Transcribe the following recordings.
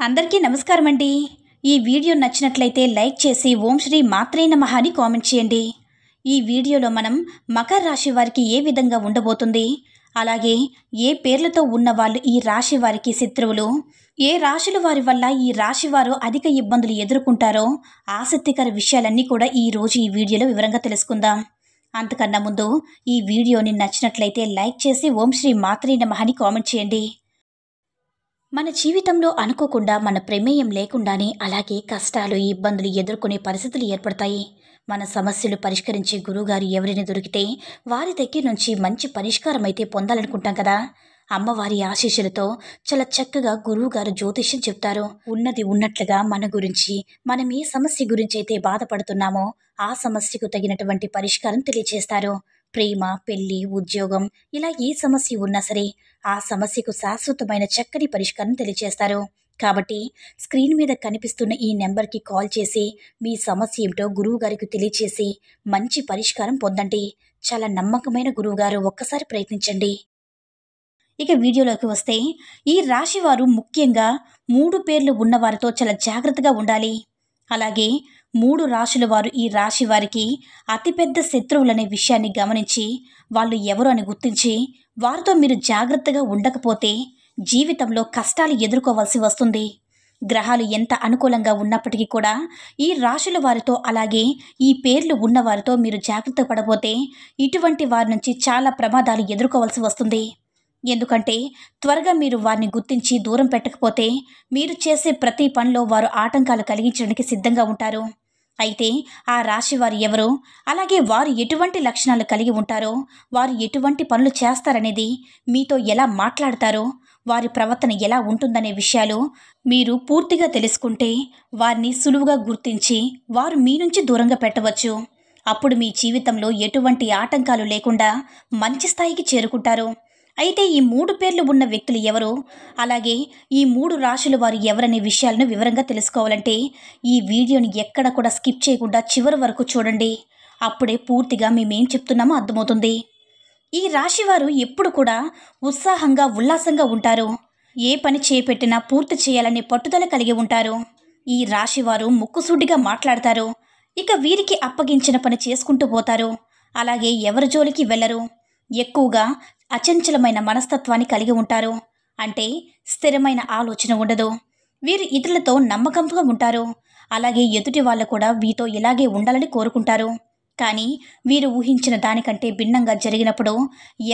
అందరికీ నమస్కారం అండి. ఈ వీడియో నచ్చినట్లయితే లైక్ చేసి ఓం శ్రీ మాత్రే నమః అని కామెంట్ చేయండి. ఈ వీడియోలో మనం మకర రాశి వారికి ఏ విధంగా ఉండబోతుంది, అలాగే ఏ పేర్లతో ఉన్న వాళ్ళు ఈ రాశి వారికి శత్రువులు, ఏ రాశుల వారి వల్ల ఈ రాశి వారు అధిక ఇబ్బందులు ఎదుర్కొంటారో ఆసక్తికర విషయాలన్నీ కూడా ఈరోజు ఈ వీడియోలో వివరంగా తెలుసుకుందాం. అంతకన్నా ముందు ఈ వీడియోని నచ్చినట్లయితే లైక్ చేసి ఓం శ్రీ మాత్రే నమః అని కామెంట్ చేయండి. మన జీవితంలో అనుకోకుండా మన ప్రమేయం లేకుండానే అలాగే కష్టాలు ఇబ్బందులు ఎదుర్కొనే పరిస్థితులు ఏర్పడతాయి. మన సమస్యలు పరిష్కరించే గురువుగారు ఎవరైనా దొరికితే వారి దగ్గర నుంచి మంచి పరిష్కారం అయితే పొందాలనుకుంటాం కదా. అమ్మవారి ఆశీస్సులతో చాలా చక్కగా గురువుగారు జ్యోతిష్యం చెప్తారు. ఉన్నది ఉన్నట్లుగా మన గురించి, మనం ఏ సమస్య గురించి అయితే బాధపడుతున్నామో ఆ సమస్యకు తగినటువంటి పరిష్కారం తెలియజేస్తారు. ప్రేమ, పెళ్లి, ఉద్యోగం ఇలా ఏ సమస్య ఉన్నా సరే ఆ సమస్యకు శాశ్వతమైన చక్కని పరిష్కారం తెలియజేస్తారు. కాబట్టి స్క్రీన్ మీద కనిపిస్తున్న ఈ నెంబర్కి కాల్ చేసి మీ సమస్య ఏమిటో గురువుగారికి తెలియచేసి మంచి పరిష్కారం పొందండి. చాలా నమ్మకమైన గురువుగారు, ఒక్కసారి ప్రయత్నించండి. ఇక వీడియోలోకి వస్తే, ఈ రాశి వారు ముఖ్యంగా 3 పేర్లు ఉన్నవారితో చాలా జాగ్రత్తగా ఉండాలి. అలాగే 3 రాశుల వారు ఈ రాశి వారికి అతిపెద్ద శత్రువులనే విషయాన్ని గమనించి వాళ్ళు ఎవరు అని గుర్తించి వారితో మీరు జాగ్రత్తగా ఉండకపోతే జీవితంలో కష్టాలు ఎదుర్కోవాల్సి వస్తుంది. గ్రహాలు ఎంత అనుకూలంగా ఉన్నప్పటికీ కూడా ఈ రాశుల వారితో అలాగే ఈ పేర్లు ఉన్నవారితో మీరు జాగ్రత్త పడబోతే ఇటువంటి వారి నుంచి చాలా ప్రమాదాలు ఎదుర్కోవాల్సి వస్తుంది. ఎందుకంటే త్వరగా మీరు వారిని గుర్తించి దూరం పెట్టకపోతే మీరు చేసే ప్రతి పనిలో వారు ఆటంకాలు కలిగించడానికి సిద్ధంగా ఉంటారు. అయితే ఆ రాశి వారు ఎవరు, అలాగే వారు ఎటువంటి లక్షణాలు కలిగి ఉంటారో, వారు ఎటువంటి పనులు చేస్తారనేది, మీతో ఎలా మాట్లాడతారో, వారి ప్రవర్తన ఎలా ఉంటుందనే విషయాలు మీరు పూర్తిగా తెలుసుకుంటే వారిని సులువుగా గుర్తించి వారు మీ నుంచి దూరంగా పెట్టవచ్చు. అప్పుడు మీ జీవితంలో ఎటువంటి ఆటంకాలు లేకుండా మంచి స్థాయికి చేరుకుంటారు. అయితే ఈ 3 పేర్లు ఉన్న వ్యక్తులు ఎవరు, అలాగే ఈ 3 రాశుల వారు ఎవరనే విషయాలను వివరంగా తెలుసుకోవాలంటే ఈ వీడియోని ఎక్కడ కూడా స్కిప్ చేయకుండా చివరి వరకు చూడండి. అప్పుడే పూర్తిగా మేమేం చెప్తున్నామో అర్థమవుతుంది. ఈ రాశి వారు ఎప్పుడు కూడా ఉత్సాహంగా ఉల్లాసంగా ఉంటారు. ఏ పని చేపట్టినా పూర్తి చేయాలనే పట్టుదల కలిగి ఉంటారు. ఈ రాశి వారు ముక్కుసూటిగా మాట్లాడతారు. ఇక వీరికి అప్పగించిన పని చేసుకుంటూ పోతారు. అలాగే ఎవరి జోలికి వెళ్ళరు. ఎక్కువగా అచంచలమైన మనస్తత్వాన్ని కలిగి ఉంటారు. అంటే స్థిరమైన ఆలోచన ఉండదు. వీరు ఇతరులతో నమ్మకంగా ఉంటారు. అలాగే ఎదుటి వాళ్ళు కూడా వీతో ఇలాగే ఉండాలని కోరుకుంటారు. కానీ వీరు ఊహించిన దానికంటే భిన్నంగా జరిగినప్పుడు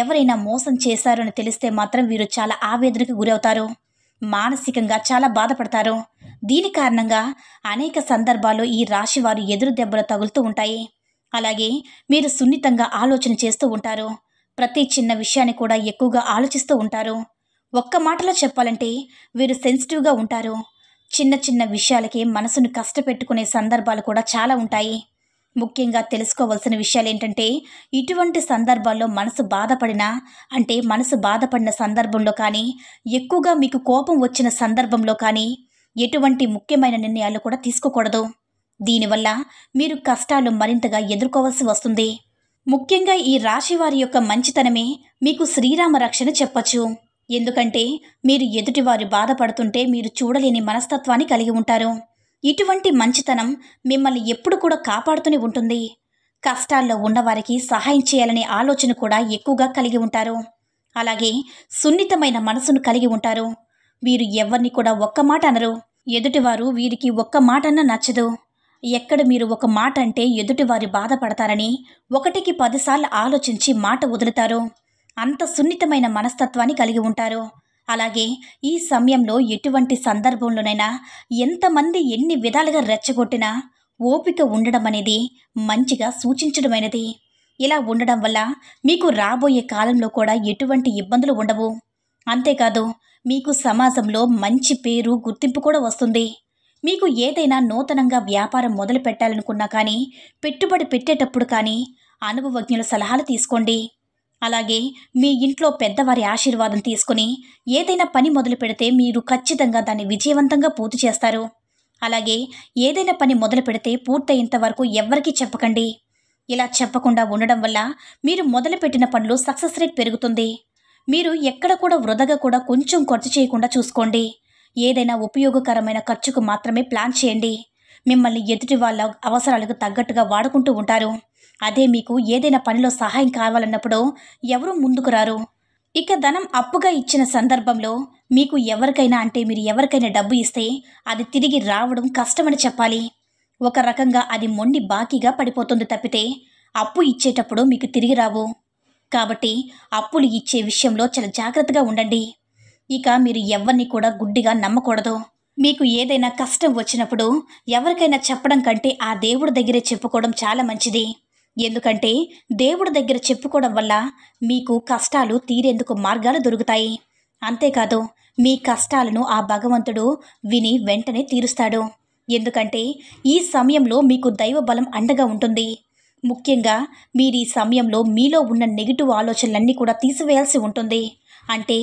ఎవరైనా మోసం చేశారని తెలిస్తే మాత్రం వీరు చాలా ఆవేదనకు గురవుతారు. మానసికంగా చాలా బాధపడతారు. దీని కారణంగా అనేక సందర్భాల్లో ఈ రాశి వారు ఎదురు దెబ్బలు తగులుతూ ఉంటాయి. అలాగే మీరు సున్నితంగా ఆలోచన చేస్తూ ఉంటారు. ప్రతి చిన్న విషయాన్ని కూడా ఎక్కువగా ఆలోచిస్తూ ఉంటారు. ఒక్క మాటలో చెప్పాలంటే వీరు సెన్సిటివ్గా ఉంటారు. చిన్న చిన్న విషయాలకి మనసును కష్టపెట్టుకునే సందర్భాలు కూడా చాలా ఉంటాయి. ముఖ్యంగా తెలుసుకోవాల్సిన విషయాలు ఏంటంటే, ఇటువంటి సందర్భాల్లో మనసు బాధపడిన సందర్భంలో కానీ, ఎక్కువగా మీకు కోపం వచ్చిన సందర్భంలో కానీ ఎటువంటి ముఖ్యమైన నిర్ణయాలు కూడా తీసుకోకూడదు. దీనివల్ల మీరు కష్టాలు మరింతగా ఎదుర్కోవాల్సి వస్తుంది. ముఖ్యంగా ఈ రాశి వారి యొక్క మంచితనమే మీకు శ్రీరామ రక్షణ చెప్పచ్చు. ఎందుకంటే మీరు ఎదుటివారు బాధపడుతుంటే మీరు చూడలేని మనస్తత్వాన్ని కలిగి ఉంటారు. ఇటువంటి మంచితనం మిమ్మల్ని ఎప్పుడు కూడా కాపాడుతూనే ఉంటుంది. కష్టాల్లో ఉన్నవారికి సహాయం చేయాలనే ఆలోచన కూడా ఎక్కువగా కలిగి ఉంటారు. అలాగే సున్నితమైన మనసును కలిగి ఉంటారు. వీరు ఎవరిని కూడా ఒక్క మాట అనరు. ఎదుటివారు వీరికి ఒక్క మాట అన్నా నచ్చదు. ఎక్కడ మీరు ఒక మాట అంటే ఎదుటివారి బాధపడతారని 1కి 10 సార్లు ఆలోచించి మాట వదులుతారు. అంత సున్నితమైన మనస్తత్వాన్ని కలిగి ఉంటారు. అలాగే ఈ సమయంలో ఎటువంటి సందర్భంలోనైనా ఎంతమంది ఎన్ని విధాలుగా రెచ్చగొట్టినా ఓపిక ఉండడం అనేది మంచిగా సూచించడమైనది. ఇలా ఉండడం వల్ల మీకు రాబోయే కాలంలో కూడా ఎటువంటి ఇబ్బందులు ఉండవు. అంతేకాదు మీకు సమాజంలో మంచి పేరు, గుర్తింపు కూడా వస్తుంది. మీకు ఏదైనా నూతనంగా వ్యాపారం మొదలు పెట్టాలనుకున్నా కానీ, పెట్టుబడి పెట్టేటప్పుడు కానీ అనుభవజ్ఞుల సలహాలు తీసుకోండి. అలాగే మీ ఇంట్లో పెద్దవారి ఆశీర్వాదం తీసుకుని ఏదైనా పని మొదలు పెడితే మీరు ఖచ్చితంగా దాన్ని విజయవంతంగా పూర్తి చేస్తారు. అలాగే ఏదైనా పని మొదలు పెడితే పూర్తయ్యేంత వరకు ఎవ్వరికీ చెప్పకండి. ఇలా చెప్పకుండా ఉండడం వల్ల మీరు మొదలుపెట్టిన పనులు సక్సెస్ రేట్ పెరుగుతుంది. మీరు ఎక్కడ కూడా వృధాగా కూడా కొంచెం ఖర్చు చేయకుండా చూసుకోండి. ఏదైనా ఉపయోగకరమైన ఖర్చుకు మాత్రమే ప్లాన్ చేయండి. మిమ్మల్ని ఎదుటి వాళ్ళ అవసరాలకు తగ్గట్టుగా వాడుకుంటూ ఉంటారు. అదే మీకు ఏదైనా పనిలో సహాయం కావాలన్నప్పుడు ఎవరూ ముందుకు రారు. ఇక ధనం అప్పుగా ఇచ్చిన సందర్భంలో మీకు మీరు ఎవరికైనా డబ్బు ఇస్తే అది తిరిగి రావడం కష్టమని చెప్పాలి. ఒక రకంగా అది మొండి బాకీగా పడిపోతుంది తప్పితే అప్పు ఇచ్చేటప్పుడు మీకు తిరిగి రావు. కాబట్టి అప్పులు ఇచ్చే విషయంలో చాలా జాగ్రత్తగా ఉండండి. ఇక మీరు ఎవరిని కూడా గుడ్డిగా నమ్మకూడదు. మీకు ఏదైనా కష్టం వచ్చినప్పుడు ఎవరికైనా చెప్పడం కంటే ఆ దేవుడి దగ్గరే చెప్పుకోవడం చాలా మంచిది. ఎందుకంటే దేవుడి దగ్గర చెప్పుకోవడం వల్ల మీకు కష్టాలు తీరేందుకు మార్గాలు దొరుకుతాయి. అంతేకాదు మీ కష్టాలను ఆ భగవంతుడు విని వెంటనే తీరుస్తాడు. ఎందుకంటే ఈ సమయంలో మీకు దైవ బలం అండగా ఉంటుంది. ముఖ్యంగా మీరు ఈ సమయంలో మీలో ఉన్న నెగిటివ్ ఆలోచనలన్నీ కూడా తీసివేయాల్సి ఉంటుంది. అంటే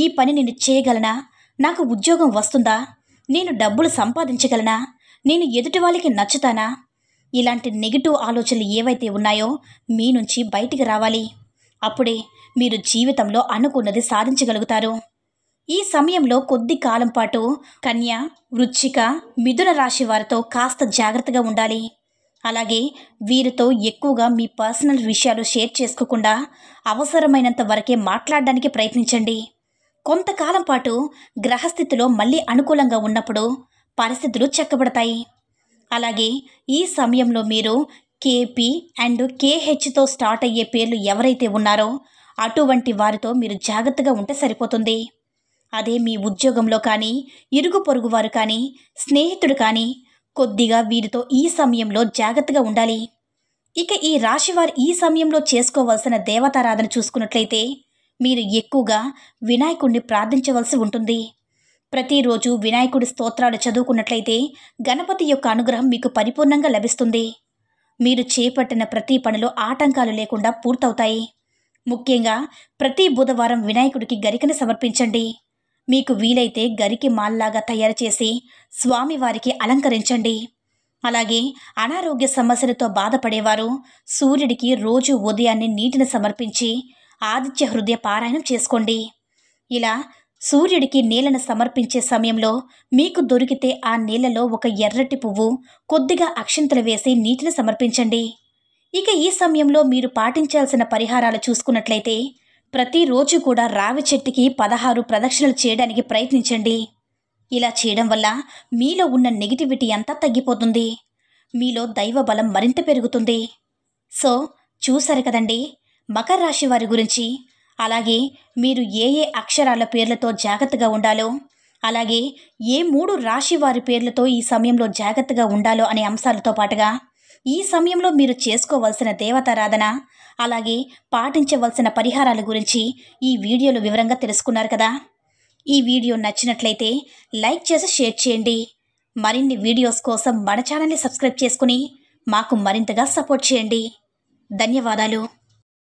ఈ పని నేను చేయగలనా, నాకు ఉద్యోగం వస్తుందా, నేను డబ్బులు సంపాదించగలనా, నేను ఎదుటి వాళ్ళకి నచ్చుతానా, ఇలాంటి నెగిటివ్ ఆలోచనలు ఏవైతే ఉన్నాయో మీ నుంచి బయటికి రావాలి. అప్పుడే మీరు జీవితంలో అనుకున్నది సాధించగలుగుతారు. ఈ సమయంలో కొద్ది కాలం పాటు కన్య, వృశ్చిక, మిథున రాశి వారితో కాస్త జాగ్రత్తగా ఉండాలి. అలాగే వీరితో ఎక్కువగా మీ పర్సనల్ విషయాలు షేర్ చేసుకోకుండా అవసరమైనంత వరకే మాట్లాడడానికి ప్రయత్నించండి. కొంతకాలం పాటు గ్రహస్థితిలో మళ్ళీ అనుకూలంగా ఉన్నప్పుడు పరిస్థితులు చక్కబడతాయి. అలాగే ఈ సమయంలో మీరు కేపీ అండ్ కేహెచ్తో స్టార్ట్ అయ్యే పేర్లు ఎవరైతే ఉన్నారో అటువంటి వారితో మీరు జాగ్రత్తగా ఉంటే సరిపోతుంది. అదే మీ ఉద్యోగంలో కానీ, ఇరుగు పొరుగు వారు కానీ, స్నేహితుడు కానీ కొద్దిగా వీరితో ఈ సమయంలో జాగ్రత్తగా ఉండాలి. ఇక ఈ రాశివారు ఈ సమయంలో చేసుకోవాల్సిన దేవతారాధన చూసుకున్నట్లయితే మీరు ఎక్కువగా వినాయకుడిని ప్రార్థించవలసి ఉంటుంది. ప్రతిరోజు వినాయకుడి స్తోత్రాలు చదువుకున్నట్లయితే గణపతి యొక్క అనుగ్రహం మీకు పరిపూర్ణంగా లభిస్తుంది. మీరు చేపట్టిన ప్రతి పనిలో ఆటంకాలు లేకుండా పూర్తవుతాయి. ముఖ్యంగా ప్రతి బుధవారం వినాయకుడికి గరికను సమర్పించండి. మీకు వీలైతే గరికి మాల్లాగా తయారు చేసి స్వామివారికి అలంకరించండి. అలాగే అనారోగ్య సమస్యలతో బాధపడేవారు సూర్యుడికి రోజు ఉదయాన్నే నీటిని సమర్పించి ఆదిత్య హృదయ పారాయణం చేసుకోండి. ఇలా సూర్యుడికి నీళ్లను సమర్పించే సమయంలో మీకు దొరికితే ఆ నీళ్లలో ఒక ఎర్రటి పువ్వు, కొద్దిగా అక్షింతలు వేసి నీటిని సమర్పించండి. ఇక ఈ సమయంలో మీరు పాటించాల్సిన పరిహారాలు చూసుకున్నట్లయితే ప్రతిరోజు కూడా రావి చెట్టుకి 16 ప్రదక్షిణలు చేయడానికి ప్రయత్నించండి. ఇలా చేయడం వల్ల మీలో ఉన్న నెగిటివిటీ అంతా తగ్గిపోతుంది. మీలో దైవ బలం మరింత పెరుగుతుంది. సో చూశారు కదండి మకర రాశి వారి గురించి. అలాగే మీరు ఏ అక్షరాల పేర్లతో జాగ్రత్తగా ఉండాలో, అలాగే ఏ 3 రాశి వారి పేర్లతో ఈ సమయంలో జాగ్రత్తగా ఉండాలో అనే అంశాలతో పాటుగా ఈ సమయంలో మీరు చేసుకోవాల్సిన దేవతారాధన, అలాగే పాటించవలసిన పరిహారాల గురించి ఈ వీడియోలో వివరంగా తెలుసుకున్నారు కదా. ఈ వీడియో నచ్చినట్లయితే లైక్ చేసి షేర్ చేయండి. మరిన్ని వీడియోస్ కోసం మన ఛానల్ని సబ్స్క్రైబ్ చేసుకుని మాకు మరింతగా సపోర్ట్ చేయండి. ధన్యవాదాలు.